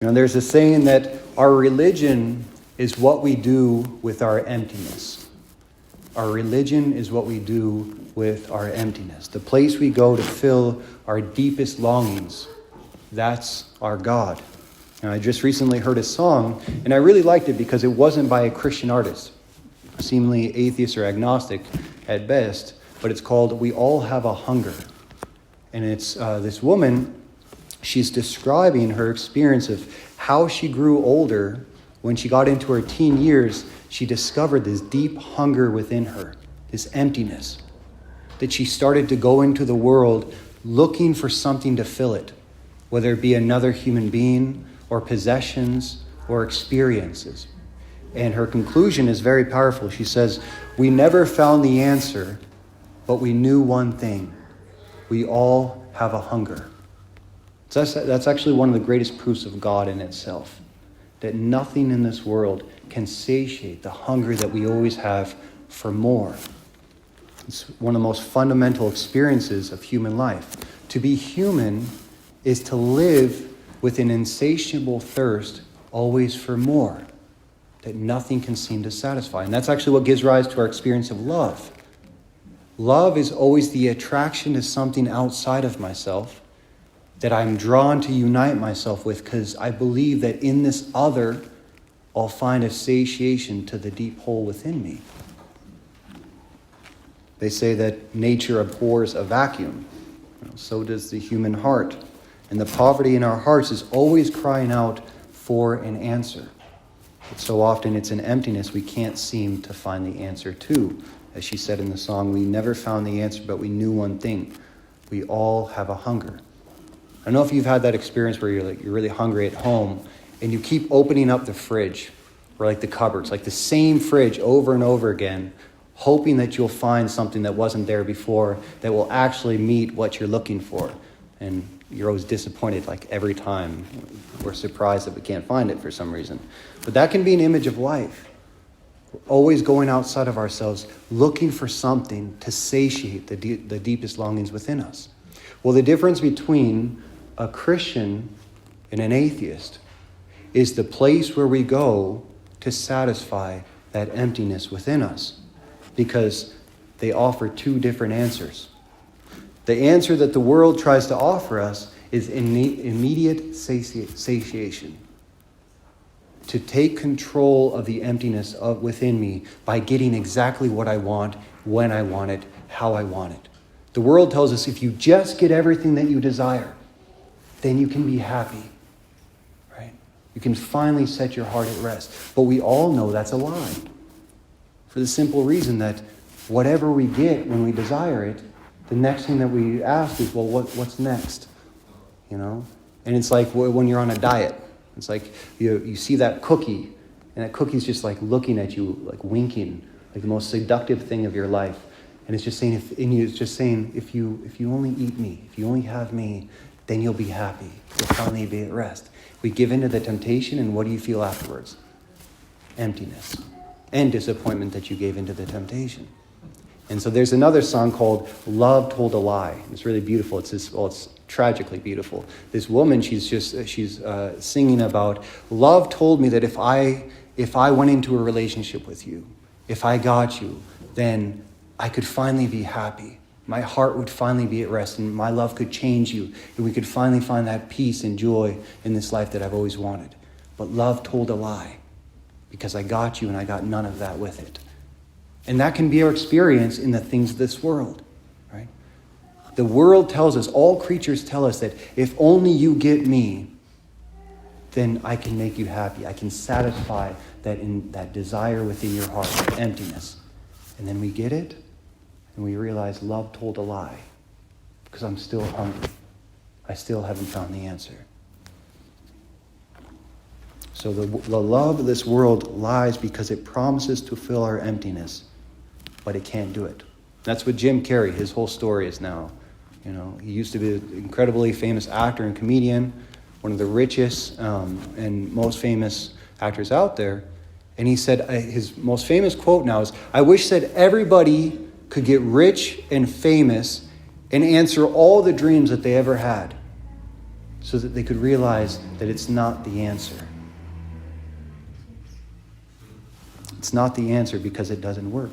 There's a saying that our religion is what we do with our emptiness. Our religion is what we do with our emptiness. The place we go to fill our deepest longings, that's our God. And I just recently heard a song, and I really liked it because it wasn't by a Christian artist, seemingly atheist or agnostic at best, but it's called "We All Have a Hunger." And it's this woman, she's describing her experience of how she grew older. When she got into her teen years, she discovered this deep hunger within her, this emptiness, that she started to go into the world looking for something to fill it, whether it be another human being or possessions or experiences. And her conclusion is very powerful. She says, "We never found the answer, but we knew one thing. We all have a hunger." So that's actually one of the greatest proofs of God in itself, that nothing in this world can satiate the hunger that we always have for more. It's one of the most fundamental experiences of human life. To be human is to live with an insatiable thirst always for more, that nothing can seem to satisfy. And that's actually what gives rise to our experience of love. Love is always the attraction to something outside of myself that I'm drawn to unite myself with, because I believe that in this other, I'll find a satiation to the deep hole within me. They say that nature abhors a vacuum. So does the human heart. And the poverty in our hearts is always crying out for an answer. But so often it's an emptiness we can't seem to find the answer to. As she said in the song, "We never found the answer, but we knew one thing. We all have a hunger." I don't know if you've had that experience where you're really hungry at home and you keep opening up the fridge or the cupboards, the same fridge over and over again, hoping that you'll find something that wasn't there before that will actually meet what you're looking for. And you're always disappointed every time. We're surprised that we can't find it for some reason. But that can be an image of life. We're always going outside of ourselves, looking for something to satiate the deepest longings within us. Well, the difference between a Christian and an atheist is the place where we go to satisfy that emptiness within us, because they offer two different answers. The answer that the world tries to offer us is immediate satiation. To take control of the emptiness within me by getting exactly what I want, when I want it, how I want it. The world tells us if you just get everything that you desire, then you can be happy, right? You can finally set your heart at rest. But we all know that's a lie, for the simple reason that whatever we get when we desire it, the next thing that we ask is, well, what's next? And it's like when you're on a diet. It's like you see that cookie, and that cookie's just looking at you, winking, the most seductive thing of your life. And it's just saying, if you only eat me, if you only have me, then you'll be happy. You'll finally be at rest. We give in to the temptation, and what do you feel afterwards? Emptiness and disappointment that you gave into the temptation. And so there's another song called "Love Told a Lie." It's really beautiful. It's tragically beautiful. This woman, she's singing about, love told me that if I went into a relationship with you, if I got you, then I could finally be happy. My heart would finally be at rest, and my love could change you, and we could finally find that peace and joy in this life that I've always wanted. But love told a lie, because I got you and I got none of that with it. And that can be our experience in the things of this world, right? The world tells us, all creatures tell us that if only you get me, then I can make you happy. I can satisfy that desire within your heart, that emptiness. And then we get it, and we realize love told a lie, because I'm still hungry. I still haven't found the answer. So the love of this world lies because it promises to fill our emptiness, but it can't do it. That's what Jim Carrey, his whole story is now. He used to be an incredibly famous actor and comedian, one of the richest and most famous actors out there. And he said his most famous quote now is, "I wish that everybody could get rich and famous and answer all the dreams that they ever had. so that they could realize that it's not the answer. It's not the answer because it doesn't work.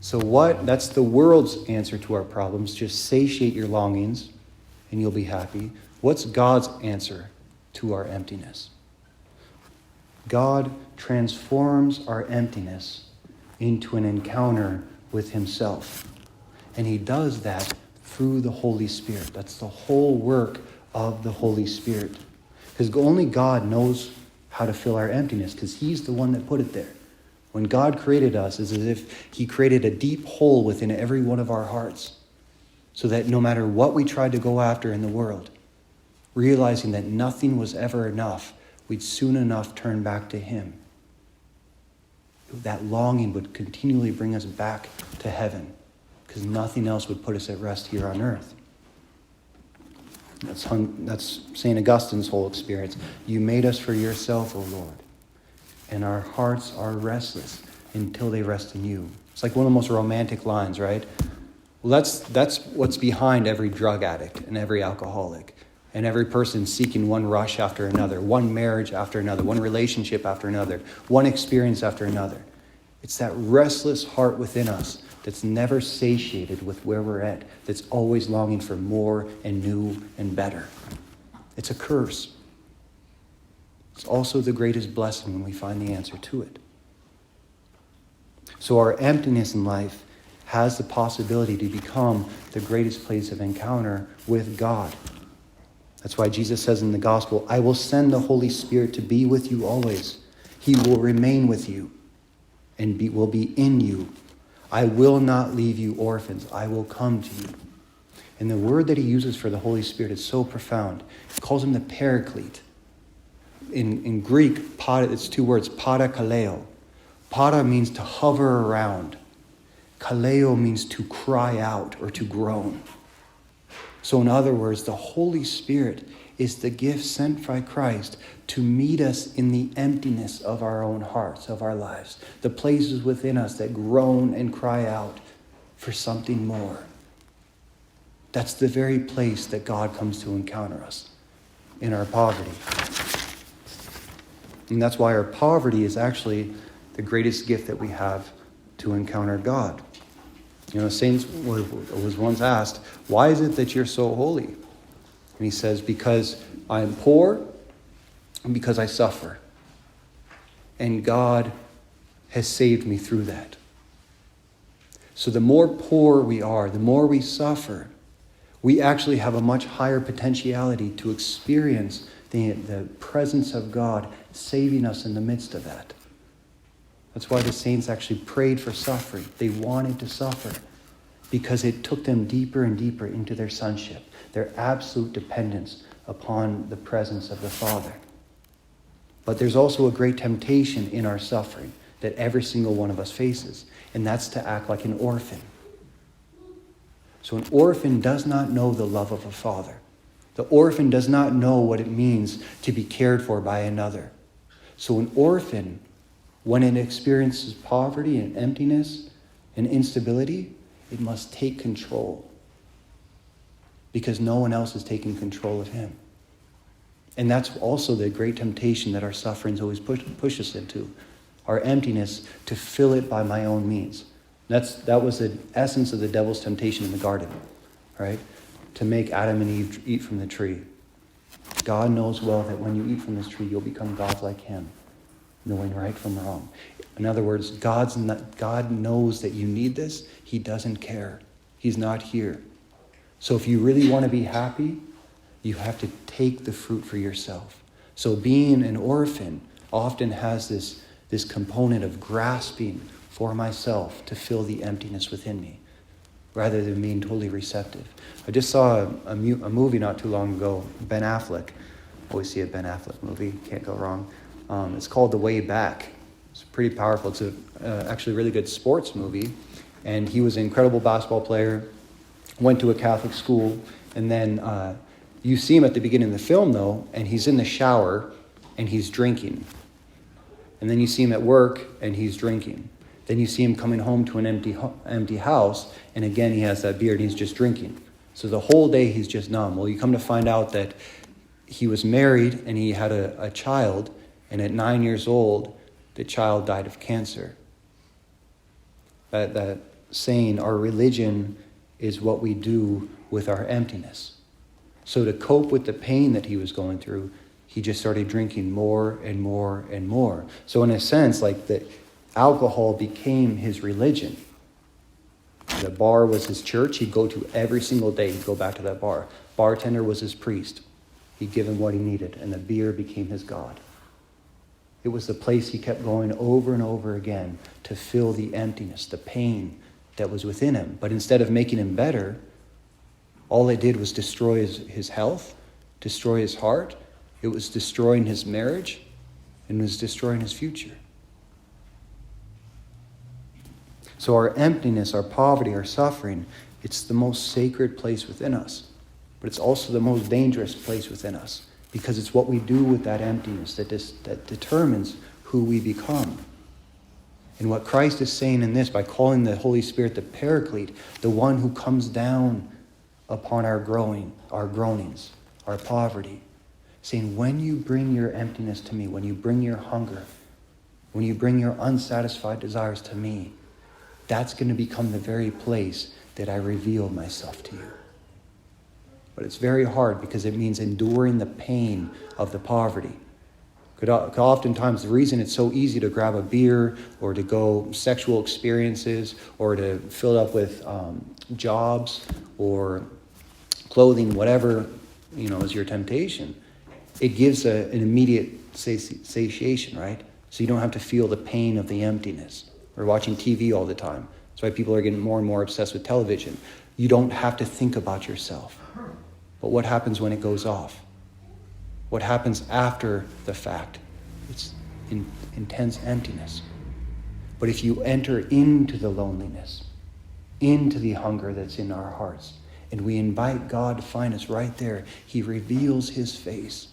So that's the world's answer to our problems. Just satiate your longings and you'll be happy. What's God's answer to our emptiness? God transforms our emptiness into an encounter with himself. And he does that through the Holy Spirit. That's the whole work of the Holy Spirit. Because only God knows how to fill our emptiness, because he's the one that put it there. When God created us, it's as if he created a deep hole within every one of our hearts, so that no matter what we tried to go after in the world, realizing that nothing was ever enough, we'd soon enough turn back to him. That longing would continually bring us back to heaven, because nothing else would put us at rest here on earth. That's St. Augustine's whole experience. You made us for yourself, O Lord, and our hearts are restless until they rest in you. It's like one of the most romantic lines, right? Well, that's what's behind every drug addict and every alcoholic and every person seeking one rush after another, one marriage after another, one relationship after another, one experience after another. It's that restless heart within us that's never satiated with where we're at, that's always longing for more and new and better. It's a curse. It's also the greatest blessing when we find the answer to it. So our emptiness in life has the possibility to become the greatest place of encounter with God. That's why Jesus says in the gospel, I will send the Holy Spirit to be with you always. He will remain with you and will be in you. I will not leave you orphans. I will come to you. And the word that he uses for the Holy Spirit is so profound. He calls him the Paraclete. In Greek, it's two words, parakaleo. Para means to hover around. Kaleo means to cry out or to groan. So in other words, the Holy Spirit is the gift sent by Christ to meet us in the emptiness of our own hearts, of our lives, the places within us that groan and cry out for something more. That's the very place that God comes to encounter us, in our poverty. And that's why our poverty is actually the greatest gift that we have to encounter God. Saint was once asked, why is it that you're so holy? And he says, because I am poor and because I suffer. And God has saved me through that. So the more poor we are, the more we suffer, we actually have a much higher potentiality to experience the presence of God saving us in the midst of that. That's why the saints actually prayed for suffering. They wanted to suffer because it took them deeper and deeper into their sonship, their absolute dependence upon the presence of the Father. But there's also a great temptation in our suffering that every single one of us faces, and that's to act like an orphan. So an orphan does not know the love of a father. The orphan does not know what it means to be cared for by another. So an orphan, when it experiences poverty and emptiness and instability, it must take control because no one else is taking control of him. And that's also the great temptation that our sufferings always push us into, our emptiness, to fill it by my own means. That was the essence of the devil's temptation in the garden, right? To make Adam and Eve eat from the tree. God knows well that when you eat from this tree, you'll become gods like him, knowing right from wrong. In other words, God knows that you need this. He doesn't care. He's not here. So if you really want to be happy, you have to take the fruit for yourself. So being an orphan often has this component of grasping for myself to fill the emptiness within me, rather than being totally receptive. I just saw a movie not too long ago, Ben Affleck. Always see a Ben Affleck movie, can't go wrong. It's called The Way Back. It's pretty powerful. It's actually a really good sports movie. And he was an incredible basketball player, went to a Catholic school, and then you see him at the beginning of the film, though, and he's in the shower, and he's drinking. And then you see him at work, and he's drinking. Then you see him coming home to an empty house, and again, he has that beard, and he's just drinking. So the whole day he's just numb. Well, you come to find out that he was married and he had a child, and at 9 years old, the child died of cancer. That saying, our religion is what we do with our emptiness. So to cope with the pain that he was going through, he just started drinking more and more and more. So in a sense, like the alcohol became his religion. The bar was his church. He'd go to every single day. He'd go back to that bar. Bartender was his priest. He'd give him what he needed, and the beer became his God. It was the place he kept going over and over again to fill the emptiness, the pain that was within him. But instead of making him better, all it did was destroy his health, destroy his heart. It was destroying his marriage, and was destroying his future. So our emptiness, our poverty, our suffering, it's the most sacred place within us. But it's also the most dangerous place within us, because it's what we do with that emptiness that determines who we become. And what Christ is saying in this, by calling the Holy Spirit the Paraclete, the one who comes down upon our groanings, our poverty, saying, when you bring your emptiness to me, when you bring your hunger, when you bring your unsatisfied desires to me, that's going to become the very place that I reveal myself to you. But it's very hard, because it means enduring the pain of the poverty. Oftentimes, the reason it's so easy to grab a beer or to go sexual experiences or to fill up with jobs or clothing, whatever is your temptation, it gives an immediate satiation, right? So you don't have to feel the pain of the emptiness or watching TV all the time. That's why people are getting more and more obsessed with television. You don't have to think about yourself. But what happens when it goes off? What happens after the fact? It's intense emptiness. But if you enter into the loneliness, into the hunger that's in our hearts, and we invite God to find us right there, he reveals his face.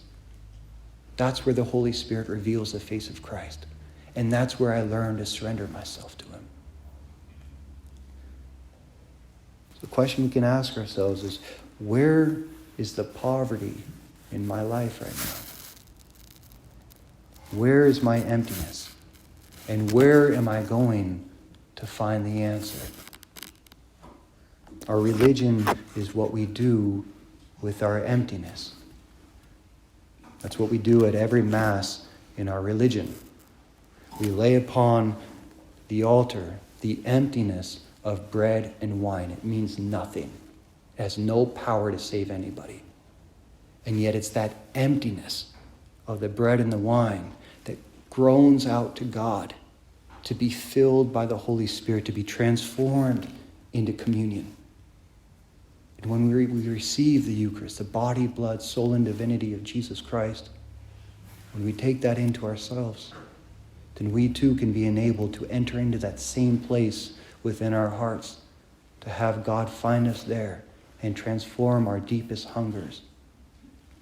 That's where the Holy Spirit reveals the face of Christ. And that's where I learn to surrender myself to him. So the question we can ask ourselves is, where is the poverty in my life right now? Where is my emptiness? And where am I going to find the answer? Our religion is what we do with our emptiness. That's what we do at every Mass in our religion. We lay upon the altar the emptiness of bread and wine. It means nothing. It has no power to save anybody. And yet it's that emptiness of the bread and the wine that groans out to God to be filled by the Holy Spirit, to be transformed into communion. And when we receive the Eucharist, the body, blood, soul, and divinity of Jesus Christ, when we take that into ourselves, then we too can be enabled to enter into that same place within our hearts, to have God find us there and transform our deepest hungers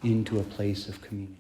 into a place of communion.